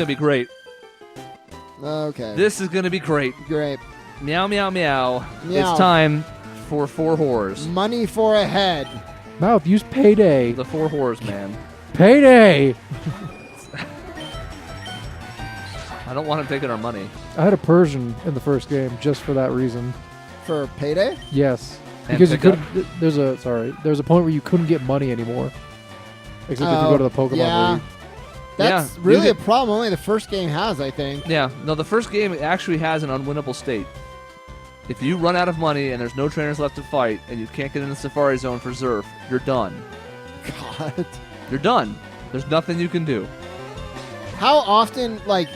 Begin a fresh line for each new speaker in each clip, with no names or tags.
going to be great.
Okay.
This is going to be great.
Great.
Meow, meow, meow.
Meow.
It's time for 4 whores.
Money for a head.
Mouth, use payday.
The 4 whores, man.
Payday!
I don't want him taking our money.
I had a Persian in the first game just for that reason.
For payday?
Yes.
And
Because you
pickup?
couldn't. There's a point where you couldn't get money anymore. Except if you go to the Pokemon
yeah.
League.
That's
Yeah,
really
you
a problem. Only the first game has, I think.
Yeah, no, the first game actually has an unwinnable state. If you run out of money and there's no trainers left to fight and you can't get in the Safari Zone for Zerf, you're done.
God.
You're done. There's nothing you can do.
How often, like,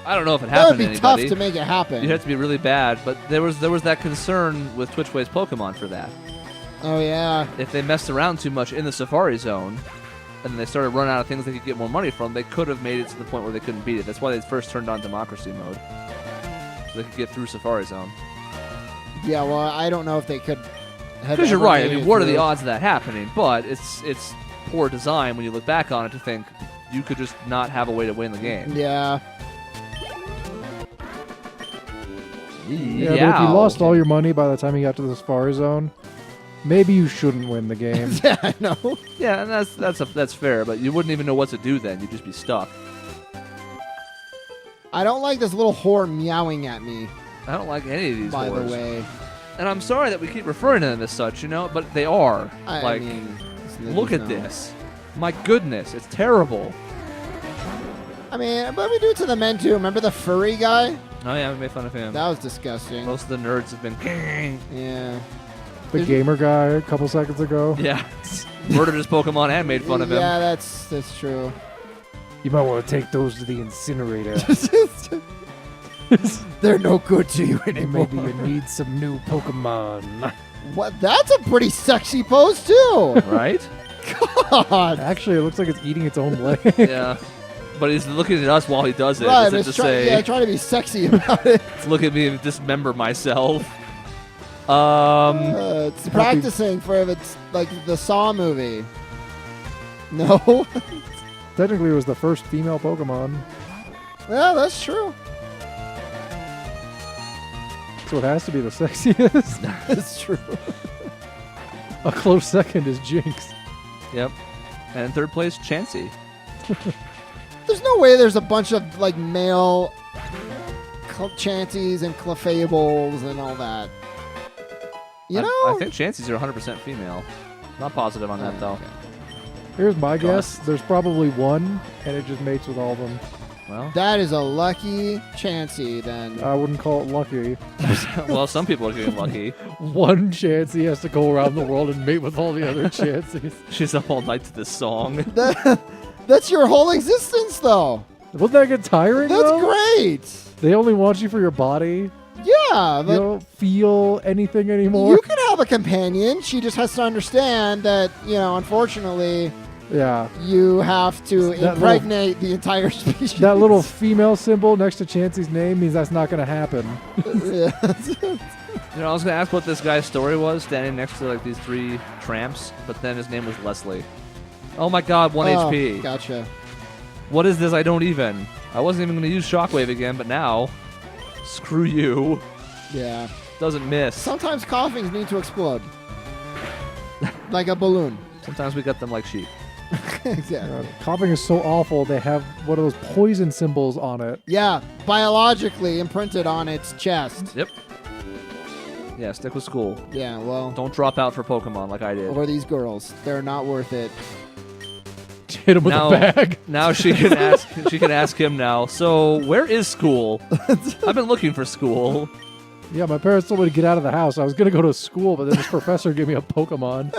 I don't know if it
that would
happened
be
to anybody.
tough to make it happen.
You'd have to be really bad, but there was that concern with Twitch-Ways Pokemon for that.
Oh, yeah.
If they messed around too much in the Safari Zone, and they started running out of things they could get more money from, they could have made it to the point where they couldn't beat it. That's why they first turned on Democracy mode. So they could get through Safari Zone.
Yeah, well, I don't know if they could.
Because you're right. I mean, what are the odds of that happening? But it's poor design when you look back on it to think you could just not have a way to win the game.
Yeah.
Yeah, but if you lost all your money by the time you got to the Safari Zone, maybe you shouldn't win the game.
Yeah, I know.
Yeah, and that's fair, but you wouldn't even know what to do then. You'd just be stuck.
I don't like this little whore meowing at me,
I don't like any of these
by
whores.
the way.
And I'm sorry that we keep referring to them as such, but they are.
I mean,
look at this. My goodness, it's terrible.
I mean, but we do it to the men too. Remember the furry guy?
Oh yeah, we made fun of him.
That was disgusting.
Most of the nerds have been
Yeah.
The gamer guy a couple seconds ago.
yeah, murdered his Pokemon and made fun of him.
Yeah, that's true.
You might want to take those to the incinerator.
They're no good to you anymore.
Maybe you need some new Pokemon.
What? That's a pretty sexy pose too.
Right?
God.
Actually, it looks like it's eating its own leg.
Yeah. But he's looking at us while he does it.
Right,
As
but
if
it's
to say,
trying to be sexy about it.
look at me and dismember myself.
It's practicing for it's like the Saw movie. No.
Technically, it was the first female Pokemon.
Yeah, that's true.
So it has to be the sexiest.
That's true.
A close second is Jinx.
Yep. And in third place, Chansey.
There's no way there's a bunch of like male Chanseys and Clefables and all that. You know?
I think Chanseys are 100% female. Not positive on that, though.
Okay.
Here's my guess. There's probably one, and it just mates with all of them.
Well,
That is a lucky Chansey then.
I wouldn't call it lucky.
well, some people are getting lucky.
One Chansey has to go around the world and mate with all the other Chanseys.
She's up all night to this song.
That's your whole existence though.
Wouldn't that get tiring,
That's
though?
great.
They only want you for your body.
Yeah,
You
but
don't feel anything anymore.
you can have a companion. She just has to understand that, unfortunately,
Yeah.
you have to
That
impregnate the entire species.
That little female symbol next to Chansey's name means that's not going to happen.
Yeah.
I was going to ask what this guy's story was, standing next to like these 3 tramps, but then his name was Leslie. Oh my god, 1 HP.
Gotcha.
What is this? I don't even. I wasn't even going to use Shockwave again, but now, screw you.
Yeah.
Doesn't miss.
Sometimes coughings need to explode. Like a balloon.
Sometimes we got them like sheep.
Exactly.
Coughing is so awful, they have one of those poison symbols on it.
Yeah, biologically imprinted on its chest.
Yep. Yeah, stick with school.
Yeah, well,
Don't drop out for Pokemon like I did.
or these girls. They're not worth it.
Hit him with
Now-
a bag.
Now she can ask. She can ask him now. So where is school? I've been looking for school.
Yeah, my parents told me to get out of the house. I was going to go to school, but then this professor gave me a Pokemon.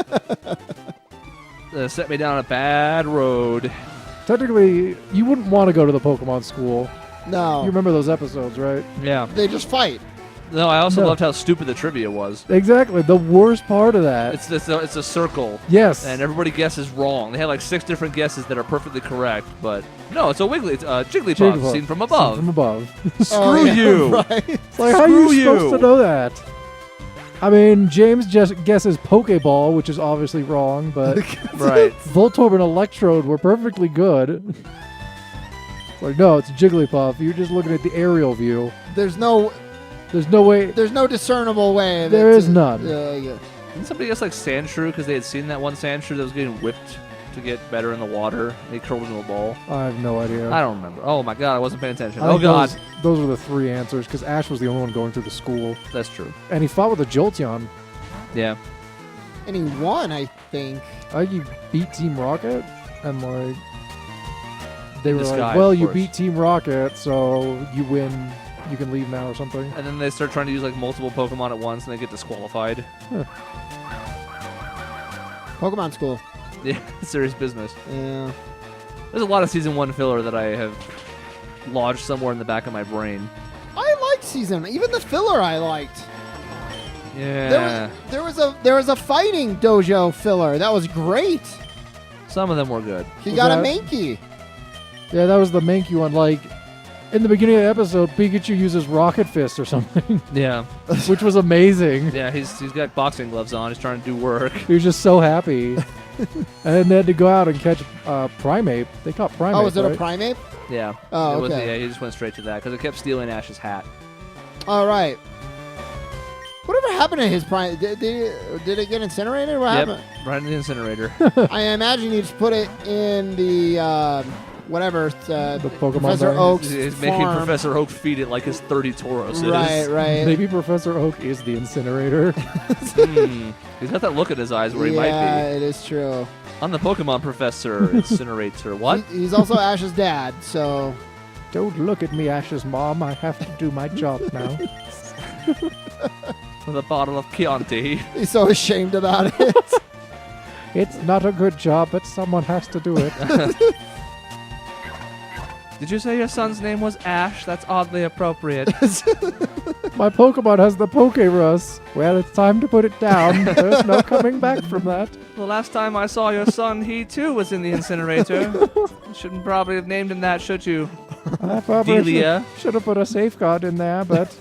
Set me down a bad road.
Technically, you wouldn't want to go to the Pokemon school.
No.
You remember those episodes, right?
Yeah.
They just fight.
No, I also
No.
loved how stupid the trivia was.
Exactly. The worst part of that.
It's a circle,
Yes.
and everybody guesses wrong. They had like 6 different guesses that are perfectly correct, but no, it's a Jigglypuff
Jigglypuff.
seen from above.
From above.
Screw
Oh, yeah,
you.
Right.
It's like, how are you
Screw
supposed
you.
to know that? I mean, James just guesses Pokeball, which is obviously wrong, but
Right.
Voltorb and Electrode were perfectly good. Like, no, it's Jigglypuff. You're just looking at the aerial view.
There's no
way.
There's no discernible way.
There is none.
Yeah.
Didn't somebody guess like Sandshrew because they had seen that one Sandshrew that was getting whipped to get better in the water? And he curled into a ball.
I have no idea.
I don't remember. Oh my god, I wasn't paying attention.
I
Oh
think
god.
Those were the 3 answers because Ash was the only one going through the school.
That's true.
And he fought with a Jolteon.
Yeah.
And he won, I think.
I think he beat Team Rocket. And like, they
In
were
the
like,
sky,
well,
of
you
course.
beat Team Rocket, so you win. You can leave now or something.
And then they start trying to use like multiple Pokemon at once and they get disqualified.
Pokemon School.
Yeah, serious business.
Yeah.
There's a lot of Season 1 filler that I have lodged somewhere in the back of my brain.
I liked season. Even the filler I liked.
Yeah.
There was a fighting dojo filler. That was great.
Some of them were good.
He
Was
got a
that-
Mankey.
Yeah, that was the Mankey one. Like, in the beginning of the episode, Pikachu uses Rocket Fist or something,
Yeah.
which was amazing.
Yeah, he's got boxing gloves on. He's trying to do work.
He was just so happy. And then they had to go out and catch Primeape. They caught Primeape.
Oh, was it
right?
a Primate?
Yeah.
Oh,
It was,
okay.
yeah, he just went straight to that because it kept stealing Ash's hat.
All right. Whatever happened to his Prime? Did it get incinerated? What
Yep.
happened?
Right in the incinerator.
I imagine you just put it in the whatever.
The Pokemon
Professor
Bank.
Oak's
He's making
farm.
Professor Oak feed it like his 30 Tauros.
Right, right.
Maybe Professor Oak is the incinerator.
He's got that look in his eyes where he might
Yeah,
be.
it is true.
I'm the Pokemon Professor, Incinerator. What?
He's also Ash's dad, so
Don't look at me, Ash's mom. I have to do my job now.
With a bottle of Chianti.
he's so ashamed about it.
It's not a good job, but someone has to do it.
Did you say your son's name was Ash? That's oddly appropriate.
My Pokemon has the Pokerus. Well, it's time to put it down. There's no coming back from that.
The last time I saw your son, he too was in the incinerator. You shouldn't probably have named him that, should you?
I probably
Delia.
should have put a safeguard in there, but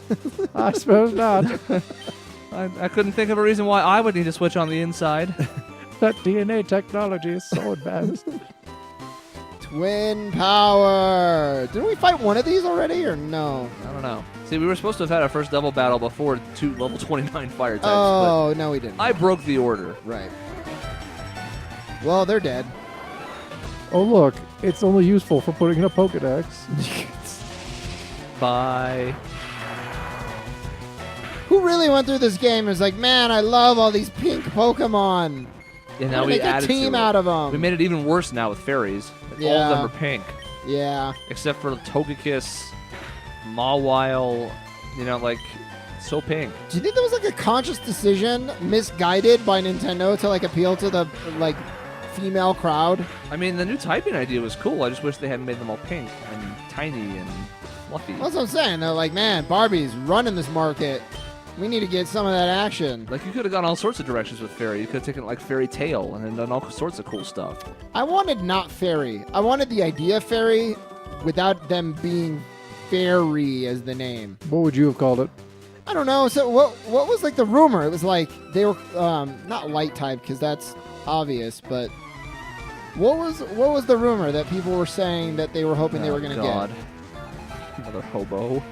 I suppose not.
I couldn't think of a reason why I would need to switch on the inside.
That DNA technology is so advanced.
Twin power. Didn't we fight one of these already, or no?
I don't know. See, we were supposed to have had our first double battle before 2 level 29 fire types,
Oh, no, we didn't.
but I broke the order.
Right. Well, they're dead.
Oh, look. It's only useful for putting in a Pokedex.
Bye.
Who really went through this game and was like, man, I love all these pink Pokemon.
And
I'm
now
gonna
we
make a
added
team
to it.
out of them.
We made it even worse now with fairies. All
Yeah.
of them are pink,
Yeah.
except for Togekiss, Mawile. You know, like so pink.
Do you think that was like a conscious decision, misguided by Nintendo to like appeal to the like female crowd?
I mean, the new typing idea was cool. I just wish they hadn't made them all pink and tiny and fluffy.
That's what I'm saying. They're like, man, Barbie's running this market. We need to get some of that action.
Like, you could have gone all sorts of directions with Fairy. You could have taken, like, Fairy Tail and then done all sorts of cool stuff.
I wanted not fairy. I wanted the idea of fairy without them being fairy as the name.
What would you have called it?
I don't know. So what was like the rumor? It was like they were not light type because that's obvious, but what was the rumor that people were saying that they were hoping they were going to
God.
get?
Another hobo.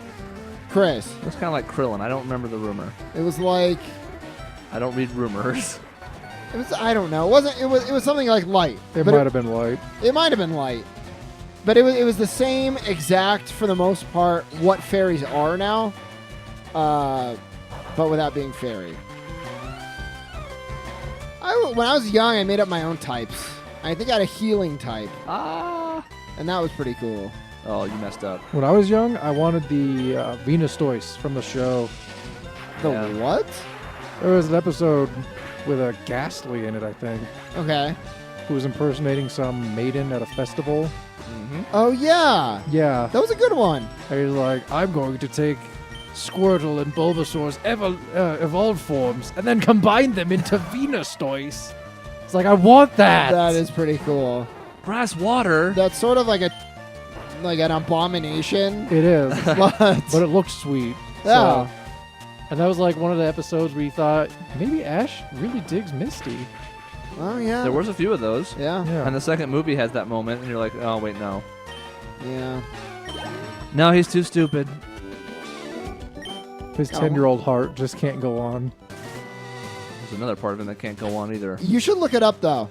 Chris,
It's kind of like Krillin. I don't remember the rumor.
it was like
I don't read rumors.
it was I don't know. It was something like light.
It
But
might have been light.
It might have been light. But it was the same exact, for the most part, what fairies are now, but without being fairy. When I was young, I made up my own types. I think I had a healing type,
Ah.
and that was pretty cool.
Oh, you messed up.
When I was young, I wanted the Venustoise from the show.
The
Yeah.
what?
There was an episode with a Ghastly in it, I think,
Okay.
who was impersonating some maiden at a festival.
Mm-hmm.
Oh, yeah.
Yeah.
That was a good one.
And he's like, I'm going to take Squirtle and Bulbasaur's evolved forms and then combine them into Venustoise. It's like, I want that.
That is pretty cool.
Grass water.
That's sort of like an abomination.
It is.
but
But it looked sweet.
yeah.
So- and that was like one of the episodes where you thought, maybe Ash really digs Misty.
Oh, yeah.
There was a few of those.
Yeah.
Yeah.
And the second movie has that moment, and you're like, oh, wait, no.
Yeah.
No, he's too stupid.
His 10-year-old heart just can't go on.
There's another part of him that can't go on either.
You should look it up though.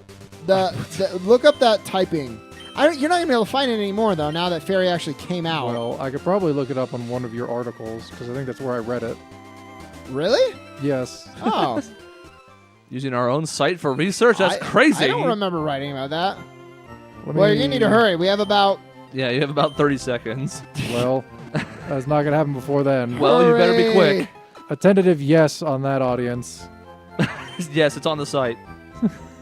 Look up that typing. You're not gonna be able to find it anymore though. Now that Fairy actually came out.
Well, I could probably look it up on one of your articles because I think that's where I read it.
Really?
Yes.
Oh.
Using our own site for research? That's crazy.
I don't remember writing about that.
Let
Well,
me-
you're gonna need to hurry. We have about.
Yeah, you have about 30 seconds.
Well, that's not gonna happen before then.
Well, you better be
Hurry.
quick.
A tentative yes on that audience.
Yes, it's on the site.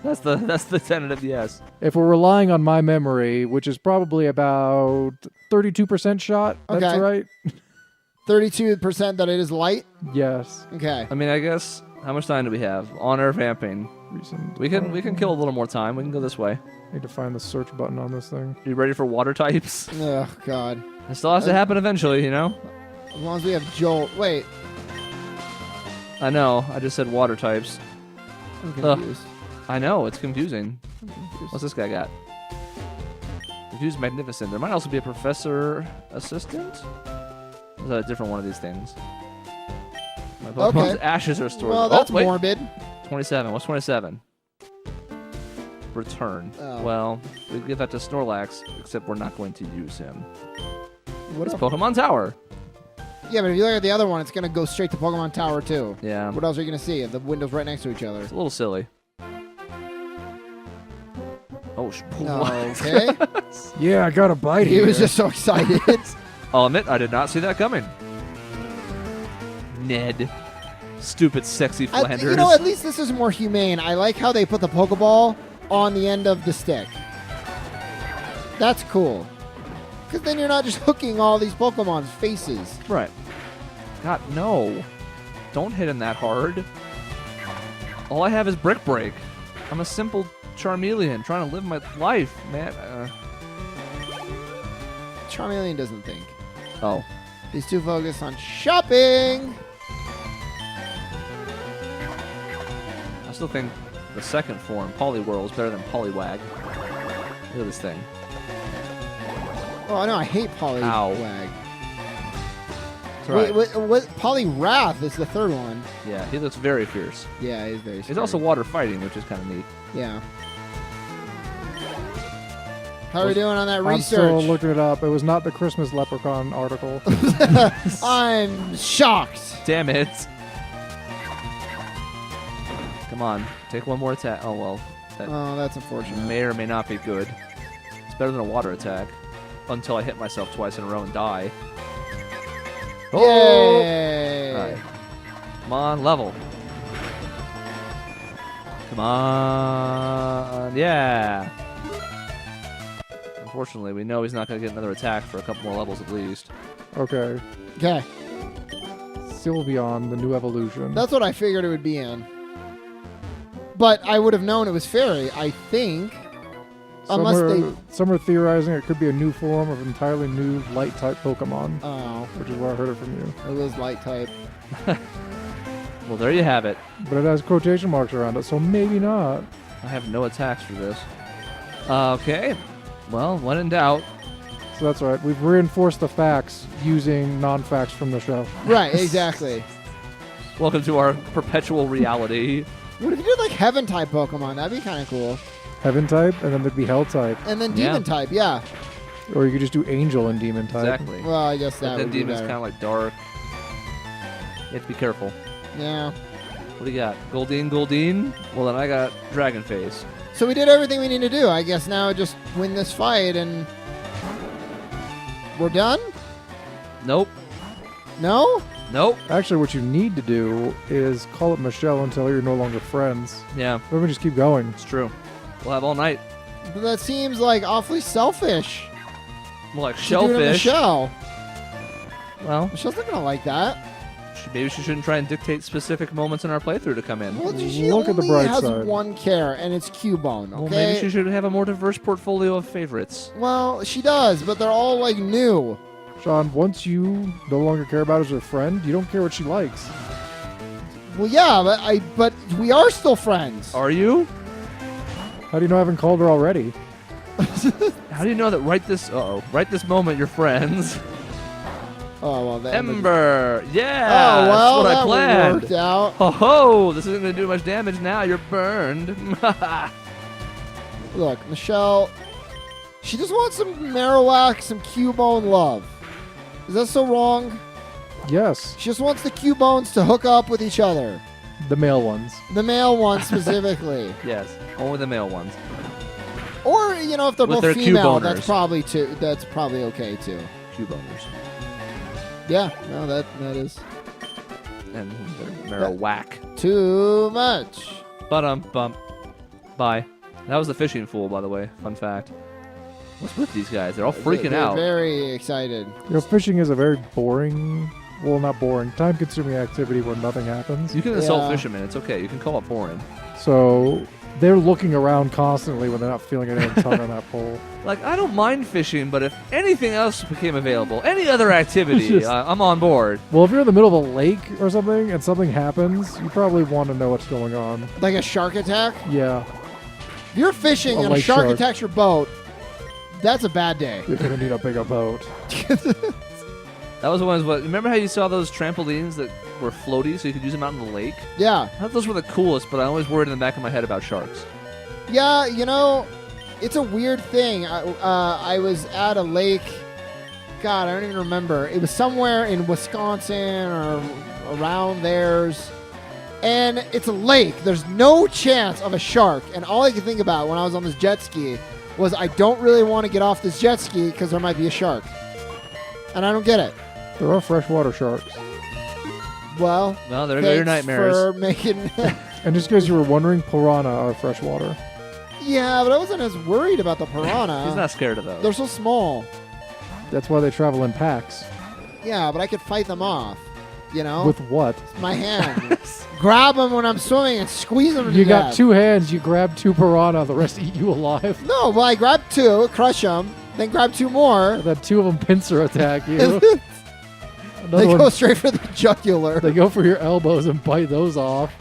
That's the tentative yes.
If we're relying on my memory, which is probably about 32% shot, that's
Okay.
right.
32% that it is light.
Yes.
Okay.
I mean, I guess how much time do we have? On-air vamping.
Recent.
We can kill a little more time. We can go this way.
Need to find the search button on this thing.
You ready for water types?
Oh God.
It still has to happen eventually, you know?
As long as we have Joel. Wait.
I know. I just said water types.
I'm confused.
I know. It's confusing.
I'm confused.
What's this guy got? Confused Magnificent. There might also be a Professor Assistant? Or is that a different one of these things? My Pokemon's
Okay.
ashes are stored.
Well, that's
wait.
morbid.
27. What's 27? Return.
Oh.
Well, we give that to Snorlax, except we're not going to use him.
What
It's
if-
Pokemon Tower.
Yeah, but if you look at the other one, it's gonna go straight to Pokemon Tower too.
Yeah.
What else are you gonna see? The windows right next to each other.
It's a little silly. Oh,
Okay.
Yeah, I got a bite
He
here.
was just so excited.
I'll admit, I did not see that coming. Ned. Stupid, sexy Flanders.
You know, at least this is more humane. I like how they put the Pokeball on the end of the stick. That's cool. Because then you're not just hooking all these Pokemon's faces.
Right. God, no. Don't hit him that hard. All I have is Brick Break. I'm a simple Charmeleon trying to live my life, man.
Charmeleon doesn't think.
Oh.
He's too focused on shopping.
I still think the second form, Poliwhirl, is better than Poliwag. Look at this thing.
Oh, no, I hate Poliwag.
Ow. That's right.
What Poliwrath is the third one.
Yeah, he looks very fierce.
Yeah, he's very
He's
scary.
also water fighting, which is kind of neat.
Yeah. How are we doing on that
I'm still
research?
looking it up. It was not the Christmas Leprechaun article.
I'm shocked.
Damn it. Come on, take one more attack. Oh, well. That
Oh, that's unfortunate.
may or may not be good. It's better than a water attack. Until I hit myself twice in a row and die.
Yay!
Alright. Come on, level. Come on. Yeah. Unfortunately, we know he's not going to get another attack for a couple more levels at least.
Okay.
Okay,
Still beyond the new evolution.
that's what I figured it would be in. But I would have known it was fairy, I think. Unless
Some are theorizing it could be a new form of entirely new light-type Pokemon,
Oh,
which is where I heard it from you.
it was light type.
Well, there you have it.
But it has quotation marks around it, so maybe not.
I have no attacks for this. Okay. Well, when in doubt.
So that's right. We've reinforced the facts using non-facts from the show.
Right, exactly.
Welcome to our perpetual reality.
What if you did like heaven type Pokemon? That'd be kind of cool.
Heaven type, and then there'd be Hell type.
And then
Yeah.
demon type, yeah.
Or you could just do Angel and Demon type.
Exactly.
Well, I guess that
But then
would be
Demon's
better.
kind of like dark. You have to be careful.
Yeah.
What do you got? Goldeen? Well, then I got Dragon Face.
So we did everything we need to do. I guess now just win this fight and we're done?
Nope.
No?
Nope.
Actually, what you need to do is call up Michelle and tell her you're no longer friends.
Yeah,
Then we just keep going.
it's true. We'll have all night.
But that seems like awfully selfish.
More like
to do it to
shellfish.
Michelle.
Well,
Michelle's not gonna like that.
maybe she shouldn't try and dictate specific moments in our playthrough to come in.
Well, she
Look at the
only
bright
has
side.
one care, and it's Cubone. Okay.
Well, maybe she should have a more diverse portfolio of favorites.
Well, she does, but they're all like new.
Sean, once you no longer care about her as a friend, you don't care what she likes.
Well, yeah, but we are still friends.
Are you?
How do you know I haven't called her already?
How do you know that right this moment you're friends?
Oh well, that
Ember. Yeah.
Oh well,
that's what I
that
planned.
worked out.
Ho ho! This isn't gonna do much damage now. You're burned.
Look, Michelle, she just wants some Marowak, some Cubone love. Is that so wrong?
Yes,
She just wants the Cubones to hook up with each other.
the male ones.
The male ones specifically.
Yes, only the male ones.
Or, you know, if they're
With
both
their
female,
Cuboners.
that's probably okay too.
Q-boners.
Yeah, no, that is
And they're whack.
too much.
Bump. Bye. That was the fishing fool, by the way. Fun fact. What's with these guys? They're all freaking
They're
out.
very excited.
Fishing is a very boring, well, not boring, time-consuming activity where nothing happens.
You can insult
Yeah.
fishermen. It's okay. You can call it boring.
So they're looking around constantly when they're not feeling anything tug on that pole.
Like, I don't mind fishing, but if anything else became available, any other activity,
Just-
I'm on board.
Well, if you're in the middle of a lake or something and something happens, you probably want to know what's going on.
Like a shark attack?
Yeah,
If you're fishing
A
and a
lake
shark
shark.
attacks your boat, that's a bad day.
you're going to need a bigger boat.
That was the ones. Remember how you saw those trampolines that were floaty, so you could use them out in the lake?
Yeah.
I thought those were the coolest, but I always worried in the back of my head about sharks.
Yeah, you know, it's a weird thing. I was at a lake. God, I don't even remember. It was somewhere in Wisconsin or around theirs. And it's a lake. There's no chance of a shark. And all I could think about when I was on this jet ski was I don't really want to get off this jet ski because there might be a shark. And I don't get it.
There are freshwater sharks.
Well,
Well, there go your
thanks
nightmares.
for making...
And just because you were wondering, piranha are freshwater.
Yeah, but I wasn't as worried about the piranha.
He's not scared of those.
They're so small.
That's why they travel in packs.
Yeah, but I could fight them off. You know?
With what?
My hand. Grab them when I'm swimming and squeeze them to
You got
death.
2 hands, you grab 2 piranha, the rest eat you alive.
No, well, I grab 2, crush them, then grab 2 more.
And then 2 of them pincer attack you.
They
Another
go
one,
straight for the jugular.
they go for your elbows and bite those off.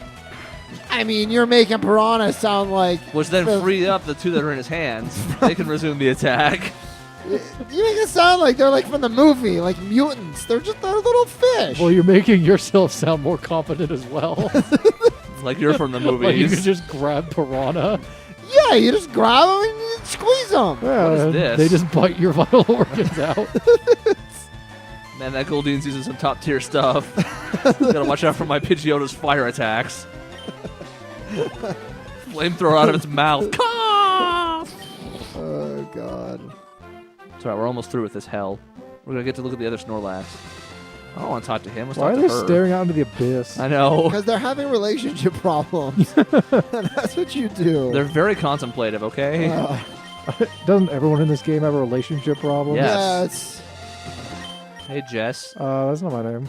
I mean, you're making piranha sound like...
Which then free up the 2 that are in his hands. They can resume the attack.
You make it sound like they're like from the movie, like mutants. They're just a little fish.
Well, you're making yourself sound more confident as well.
Like you're from the
Like you
movies.
could just grab piranha.
Yeah, you just grab them and you squeeze them.
Yeah,
is this?
They just bite your vital organs out.
Man, that Goldine's using some top tier stuff. Gotta watch out for my Pidgeotto's fire attacks. Flamethrower out of its mouth. Cough!
Oh, God.
It's alright, we're almost through with this hell. We're gonna get to look at the other Snorlax. I don't want to talk to him. Let's
Why
talk
are
to
they
her.
staring out into the abyss?
I know.
Because they're having relationship problems. And that's what you do.
They're very contemplative, okay?
Doesn't everyone in this game have a relationship problem?
Yeah.
Yes.
Hey, Jess.
That's not my name.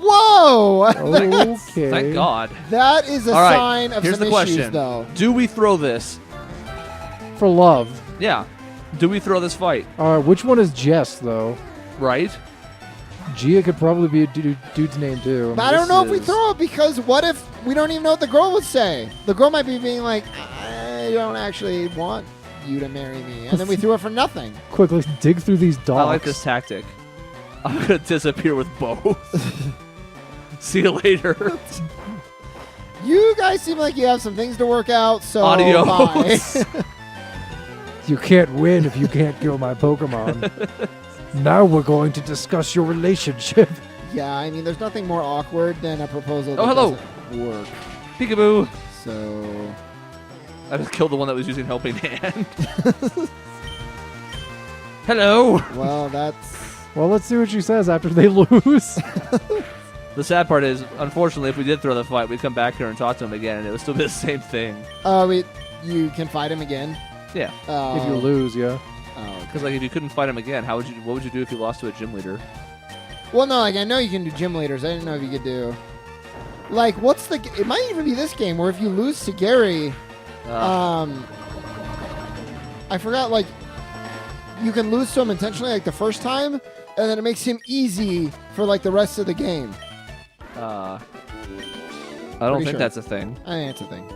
Whoa!
Okay.
Thank God.
That is a
All right,
sign of
here's
some
the
issues,
question.
though.
Do we throw this?
For love.
Yeah. Do we throw this fight?
Which one is Jess, though?
Right?
Gia could probably be a dude's name, too.
But I don't know if we
is-
throw it because what if we don't even know what the girl would say? The girl might be being like, I don't actually want you to marry me. And then we threw it for nothing.
Quick, let's dig through these docks.
I like this tactic. I'm gonna disappear with both. See you later.
You guys seem like you have some things to work out, so
Adios.
bye.
You can't win if you can't kill my Pokemon. Now we're going to discuss your relationship.
Yeah, I mean, there's nothing more awkward than a proposal that
Oh, hello.
doesn't work.
Peekaboo.
So,
I just killed the one that was using helping hand. Hello.
well, that's...
Well, let's see what she says after they lose.
The sad part is, unfortunately, if we did throw the fight, we'd come back here and talk to him again, and it would still be the same thing.
You can fight him again?
Yeah.
If you lose, yeah.
Oh,
Because like, if you couldn't fight him again, what would you do if you lost to a gym leader?
well, no, like, I know you can do gym leaders. I didn't know if you could do... Like, what's the... It might even be this game where if you lose to Gary... I forgot, like, you can lose to him intentionally, like, the first time, and then it makes him easy for, like, the rest of the game.
I don't think
sure.
that's a thing.
I think it's a thing.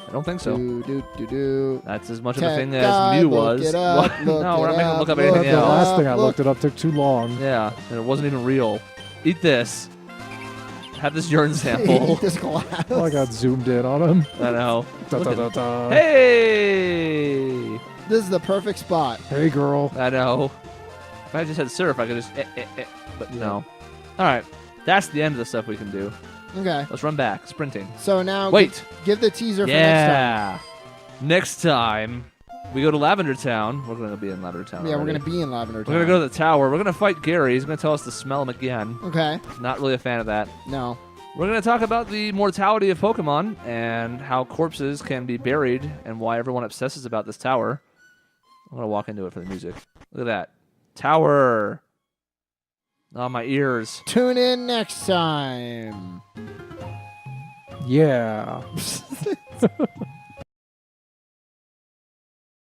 I don't think so.
Do.
That's as much of a
Tech
thing
guy,
as Mew
look
was.
it up,
What?
look
No, we're not
it
making him
up,
look up
look
anything
The
it
else.
last thing I
look.
looked it up took too long.
Yeah, and it wasn't even real. Eat this. Have this urine sample.
Eat this glass.
Oh, I got zoomed in on him.
I know.
Da,
Look
da,
at-
da, da.
Hey!
This is the perfect spot.
Hey, girl.
I know. If I just had surf, I could just but no. All right. That's the end of the stuff we can do.
Okay.
Let's run back. Sprinting.
So now
Wait.
give the teaser for next time.
Yeah. Next time, we go to Lavender Town. We're going to be in Lavender Town.
Yeah, we're
already.
going to be in Lavender Town.
We're going to go to the tower. We're going to fight Gary. He's going to tell us to smell him again.
Okay.
Not really a fan of that.
No.
We're going to talk about the mortality of Pokemon and how corpses can be buried and why everyone obsesses about this tower. I'm going to walk into it for the music. Look at that. Tower. Oh, my ears.
Tune in next time.
Yeah.